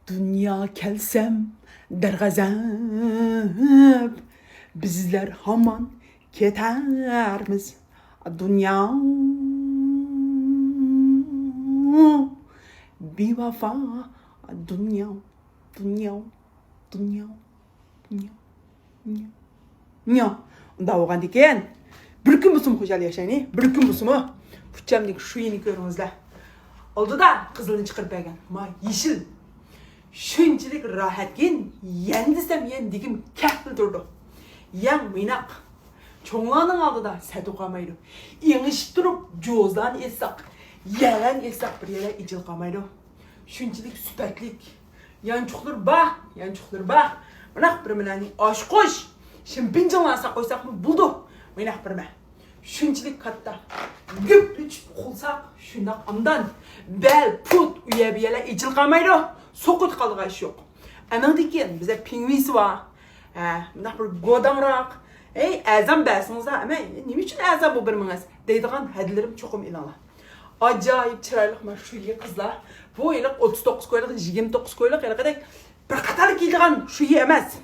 Dünya kelsem dergazep, bizler haman ketermiz. Dünya bir vafa, dünya, dünya, dünya, dünya, dünya. dünya. Unda oğan diken, bir gün musun hocalı yaşayın, bir gün musun mu? Hüccemlik şu yeni görünüzler. Oldu da kızılını çıkarıp bergen. Ma yeşil. Şunçilik rahatken yendisem yendigim kehbil durdu. Yan mıynak. Çoğlanın aldı da sadu kamaydı. İngişip durup cozdan essak. Yalan essak bir yere icil kamaydı. Şunçilik süperlik. Yançuklar bah. Mınak bir mınani aş koş. Şimpin canlansa koysak mı buldu. Mınak bir mı. Şunçilik katta. Güplüç kulsak şundak amdan. Bel put üyebiyele icil kamaydı. Sokut kaldığı iş yok. Anan diken bize pingvisi var. Mınak bir godanrak. Azam bersiniz ha. Ama ne için azam bu birminiz? Deydiğen hedilerim çokum inanla. Acayip çıraylık şu iyi kızlar. Bu yıllık 39 koyuluk, 29 koyuluk yıllık kadar bir katarlık giydiğen şu iyi emez.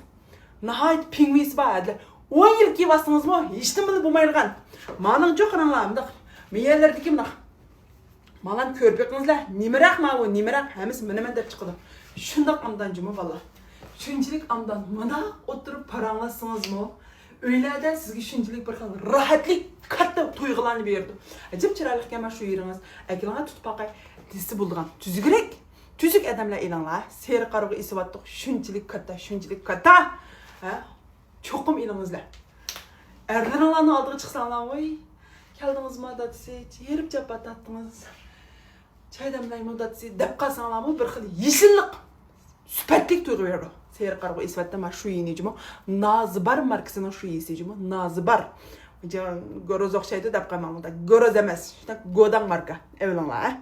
Nahayet pingvisi var hediler. 10 yıl kiyvasınız mı? Hiç de bunu bulmayırgan. Manın çok anlamlık. Miyerlerdeki mınak. Malan körpekinizler. Nimerak ma bu nimerak. Hemiz menemen dep çıkıdı. Şundak amdan cümle valla. Şunçilik amdan mana oturup paranlasınız mı? Öyleden sizge şunçilik bir kalır. Rahatlik katta tuygularını berdi. Acip çıraylık kemer şu yeriniz. Ekilana tutup bakay. Disi bulduğun. Tüzügrek. Tüzük adamla ilanla. Seyri karığı isi battık. Şunçilik katta. Çokum ilanızla. Erden alanı aldığı çıksanlar vay. Geldiniz mi da disi. Yerip cepat attınız. Çay demlayım o da disi. Dep kalsanlar mı bir kıl yeşillik. Süperlik tuygu verdi. Seyir karığı isvattan var şu yiyinecim o. Nazıbar markasının şu yiyisecim o. Nazıbar. Goroz okşaydı dep kalmamda. Goroz emez. İşte godan marka. Evlenler ha.